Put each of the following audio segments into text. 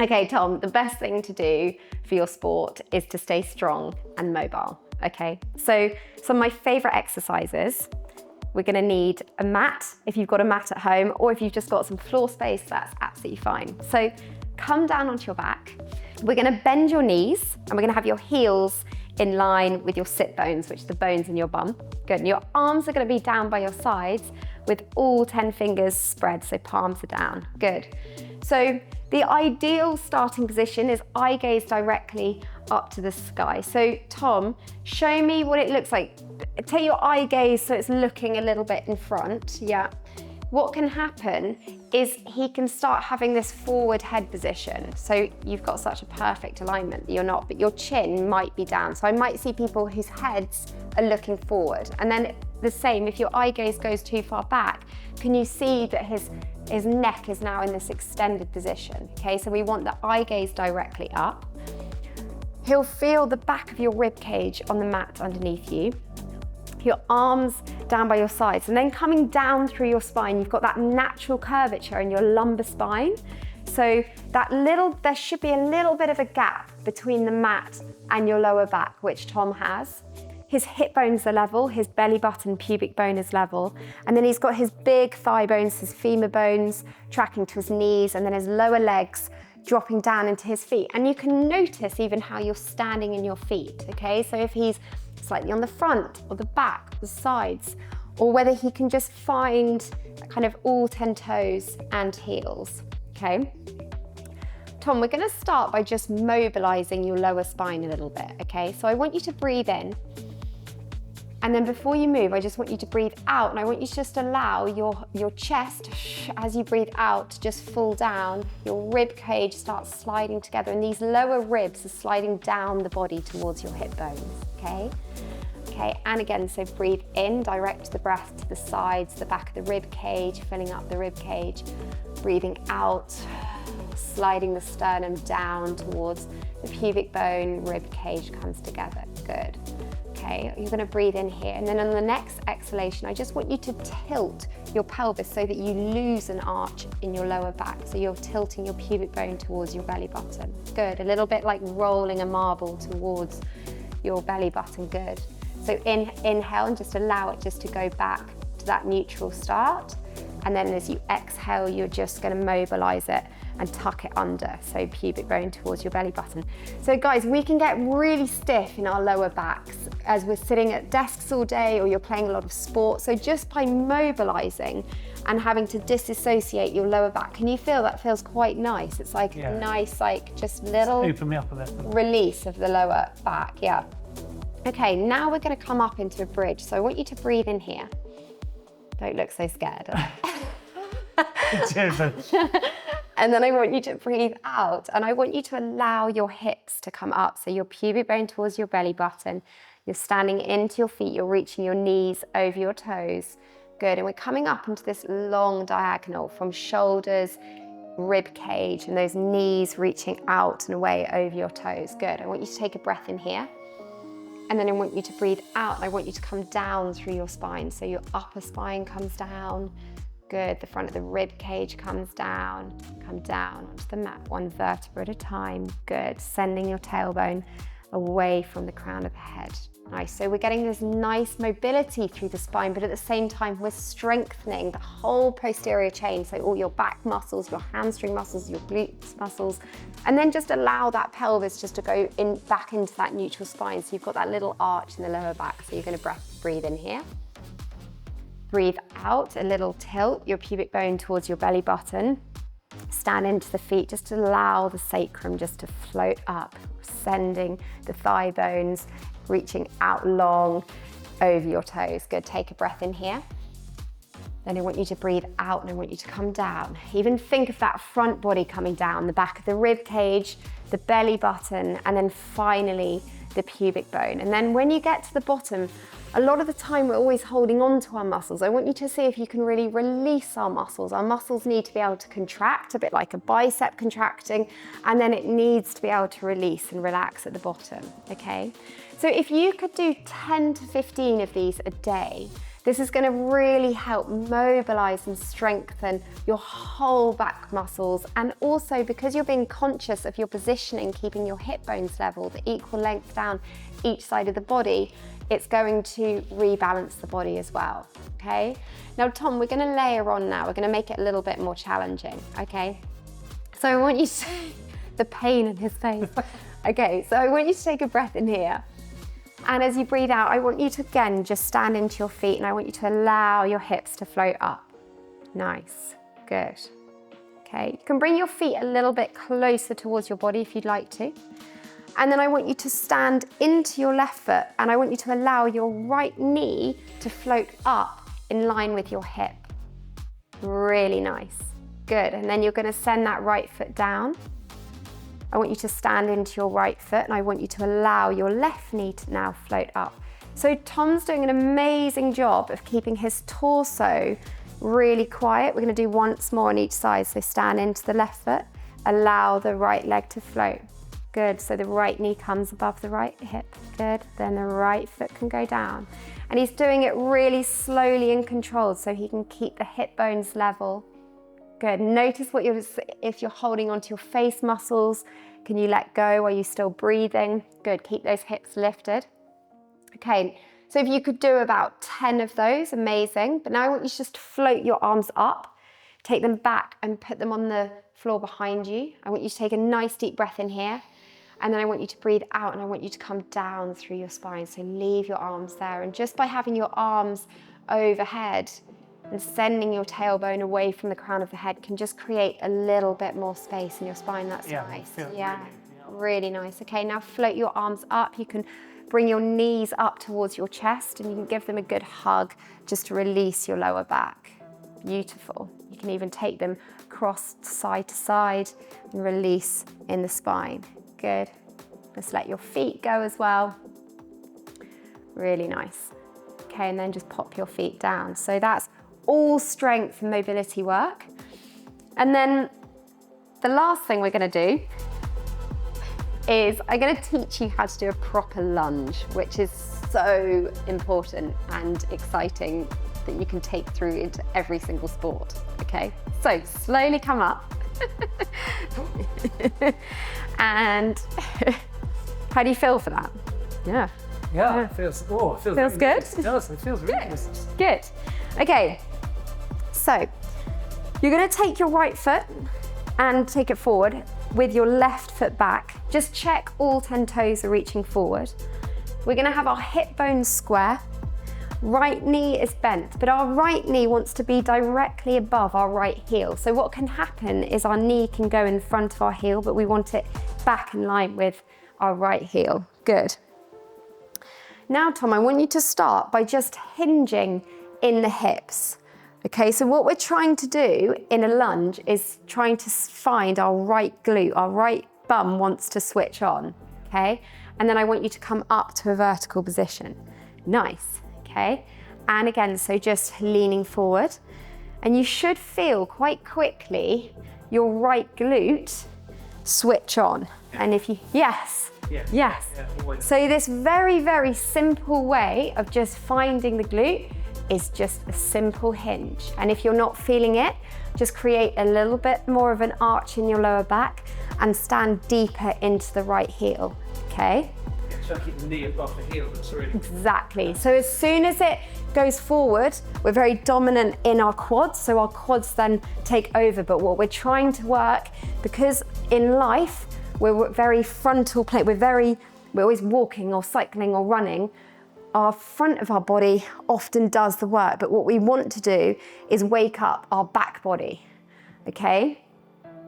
Okay, Tom, the best thing to do for your sport is to stay strong and mobile, okay? So some of my favorite exercises, we're gonna need a mat, if you've got a mat at home, or if you've just got some floor space, that's absolutely fine. So come down onto your back. We're gonna bend your knees, and we're gonna have your heels in line with your sit bones, which are the bones in your bum. Good, and your arms are gonna be down by your sides with all 10 fingers spread, so palms are down. Good. So the ideal starting position is eye gaze directly up to the sky. So Tom, show me what it looks like. Take your eye gaze so it's looking a little bit in front, yeah. What can happen is he can start having this forward head position. So you've got such a perfect alignment that you're not, but your chin might be down. So I might see people whose heads are looking forward. And then the same, if your eye gaze goes too far back, can you see that his neck is now in this extended position? Okay, so we want the eye gaze directly up. He'll feel the back of your rib cage on the mat underneath you. Your arms down by your sides, and then coming down through your spine, you've got that natural curvature in your lumbar spine. So there should be a little bit of a gap between the mat and your lower back, which Tom has. His hip bones are level, his belly button, pubic bone is level, and then he's got his big thigh bones, his femur bones tracking to his knees, and then his lower legs dropping down into his feet. And you can notice even how you're standing in your feet, okay? So if he's slightly on the front or the back, or the sides, or whether he can just find kind of all 10 toes and heels, okay? Tom, we're gonna start by just mobilizing your lower spine a little bit, okay? So I want you to breathe in, and then before you move, I just want you to breathe out, and I want you to just allow your chest, as you breathe out, to just fall down. Your rib cage starts sliding together, and these lower ribs are sliding down the body towards your hip bones, okay? Okay, and again, so breathe in, direct the breath to the sides, the back of the rib cage, filling up the rib cage. Breathing out, sliding the sternum down towards the pubic bone, rib cage comes together, good. Okay, you're gonna breathe in here, and then on the next exhalation, I just want you to tilt your pelvis so that you lose an arch in your lower back. So you're tilting your pubic bone towards your belly button. Good, a little bit like rolling a marble towards your belly button, good. So inhale and just allow it just to go back to that neutral start. And then as you exhale, you're just gonna mobilize it and tuck it under, so pubic bone towards your belly button. So guys, we can get really stiff in our lower backs as we're sitting at desks all day or you're playing a lot of sport. So just by mobilizing and having to disassociate your lower back, can you feel that feels quite nice? It's like a nice, like just little open me up a bit. Release of the lower back, yeah. Okay, now we're gonna come up into a bridge. So I want you to breathe in here. Don't look so scared. And then I want you to breathe out, and I want you to allow your hips to come up. So your pubic bone towards your belly button. You're standing into your feet, you're reaching your knees over your toes. Good, and we're coming up into this long diagonal from shoulders, rib cage, and those knees reaching out and away over your toes. Good, I want you to take a breath in here. And then I want you to breathe out, and I want you to come down through your spine. So your upper spine comes down. Good, the front of the rib cage comes down. Come down onto the mat, one vertebra at a time. Good, sending your tailbone away from the crown of the head. Nice, so we're getting this nice mobility through the spine, but at the same time, we're strengthening the whole posterior chain. So all your back muscles, your hamstring muscles, your glutes muscles, and then just allow that pelvis just to go in back into that neutral spine. So you've got that little arch in the lower back. So you're gonna breathe in here. Breathe out, a little tilt, your pubic bone towards your belly button. Stand into the feet, just allow the sacrum just to float up, sending the thigh bones, reaching out long over your toes. Good, take a breath in here. Then I want you to breathe out, and I want you to come down. Even think of that front body coming down, the back of the rib cage, the belly button, and then finally the pubic bone. And then when you get to the bottom, a lot of the time we're always holding on to our muscles. I want you to see if you can really release our muscles. Our muscles need to be able to contract, a bit like a bicep contracting, and then it needs to be able to release and relax at the bottom, okay? So if you could do 10 to 15 of these a day, This is going to really help mobilize and strengthen your whole back muscles. And also, because you're being conscious of your positioning, keeping your hip bones level, the equal length down each side of the body, it's going to rebalance the body as well, okay? Now, Tom, we're gonna layer on now. We're gonna make it a little bit more challenging, okay? So I want you to, the pain in his face. Okay, so I want you to take a breath in here. And as you breathe out, I want you to, again, just stand into your feet, and I want you to allow your hips to float up. Nice, good. Okay, you can bring your feet a little bit closer towards your body if you'd like to. And then I want you to stand into your left foot, and I want you to allow your right knee to float up in line with your hip. Really nice, good. And then you're gonna send that right foot down. I want you to stand into your right foot, and I want you to allow your left knee to now float up. So Tom's doing an amazing job of keeping his torso really quiet. We're gonna do once more on each side. So stand into the left foot, allow the right leg to float. Good, so the right knee comes above the right hip. Good, then the right foot can go down. And he's doing it really slowly and controlled so he can keep the hip bones level. Good, notice if you're holding onto your face muscles, can you let go? Are you still breathing? Good, keep those hips lifted. Okay, so if you could do about 10 of those, amazing. But now I want you to just float your arms up, take them back and put them on the floor behind you. I want you to take a nice deep breath in here. And then I want you to breathe out, and I want you to come down through your spine. So leave your arms there. And just by having your arms overhead and sending your tailbone away from the crown of the head can just create a little bit more space in your spine. That's nice. Really nice. Okay, now float your arms up. You can bring your knees up towards your chest, and you can give them a good hug just to release your lower back. Beautiful. You can even take them crossed side to side and release in the spine. Good. Just let your feet go as well. Really nice. Okay, and then just pop your feet down. So that's all strength and mobility work. And then the last thing we're gonna do is I'm gonna teach you how to do a proper lunge, which is so important and exciting that you can take through into every single sport, okay? So slowly come up. And how do you feel for that? Yeah. It feels good? It does, it feels really good. Good. Okay, so you're gonna take your right foot and take it forward with your left foot back. Just check all 10 toes are reaching forward. We're gonna have our hip bones square. Right knee is bent, but our right knee wants to be directly above our right heel. So what can happen is our knee can go in front of our heel, but we want it back in line with our right heel. Good. Now, Tom, I want you to start by just hinging in the hips. Okay, so what we're trying to do in a lunge is trying to find our right glute. Our right bum wants to switch on, okay? And then I want you to come up to a vertical position. Nice. Okay, and again, so just leaning forward, and you should feel quite quickly your right glute switch on. And if you, yes. So this very, very simple way of just finding the glute is just a simple hinge. And if you're not feeling it, just create a little bit more of an arch in your lower back and stand deeper into the right heel, okay? So keep the knee above the heel, that's really Exactly. So as soon as it goes forward, we're very dominant in our quads, so our quads then take over. But what we're trying to work, because in life, we're very frontal plane, we're always walking or cycling or running, our front of our body often does the work, but what we want to do is wake up our back body, okay?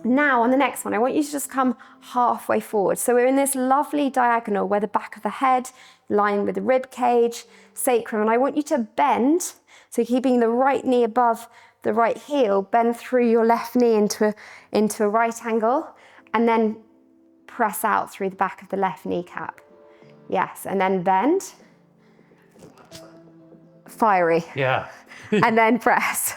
Now on the next one, I want you to just come halfway forward. So we're in this lovely diagonal where the back of the head, line with the rib cage, sacrum, and I want you to bend, so keeping the right knee above the right heel, bend through your left knee into a right angle, and then press out through the back of the left kneecap. Yes, and then bend. Fiery. Yeah. And then press.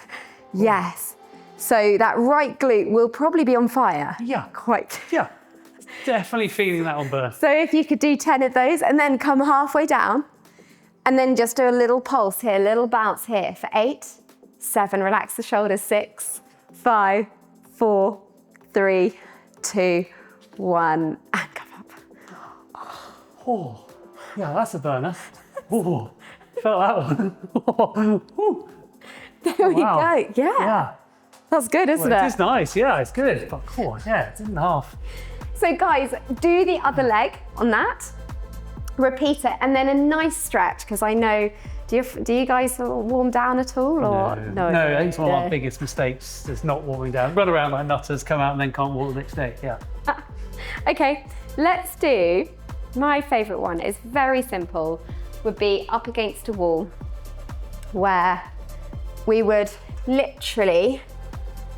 Yes. So that right glute will probably be on fire. Yeah. Quite. Yeah. Definitely feeling that on birth. So if you could do 10 of those and then come halfway down And then just do a little pulse here, a little bounce here for 8, 7, relax the shoulders, 6, 5, 4, 3, 2, 1, and come up. Oh, yeah, that's a burner. Oh, felt that one. There we go. Yeah. Yeah. That's good, isn't it? It is nice, yeah, it's good. But cool, yeah, it's in half. So guys, do the other leg on that. Repeat it, and then a nice stretch, because I know, do you guys warm down at all? Or No, I think it's one of our biggest mistakes is not warming down. Run around like nutters, come out and then can't walk the next day, yeah. Okay, let's do, my favorite one is very simple, would be up against a wall, where we would literally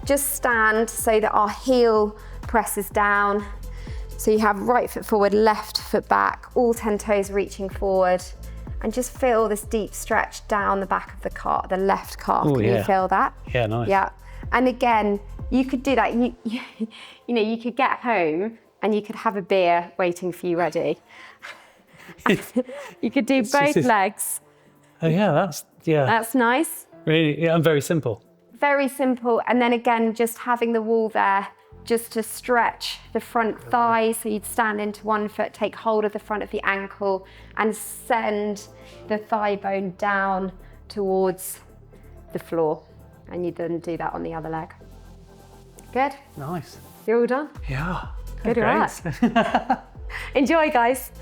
just stand so that our heel presses down. So you have right foot forward, left foot back, all 10 toes reaching forward, and just feel this deep stretch down the back of the calf, the left calf. Can you feel that? Yeah, nice. Yeah. And again, you could do that. You know, you could get home and you could have a beer waiting for you ready. You could do both legs. Oh yeah, That's nice. Really, yeah, and very simple. Very simple. And then again, just having the wall there, just to stretch the front thigh. So you'd stand into one foot, take hold of the front of the ankle and send the thigh bone down towards the floor. And you then do that on the other leg. Good? Nice. You're all done? Yeah. Good work. Enjoy, guys.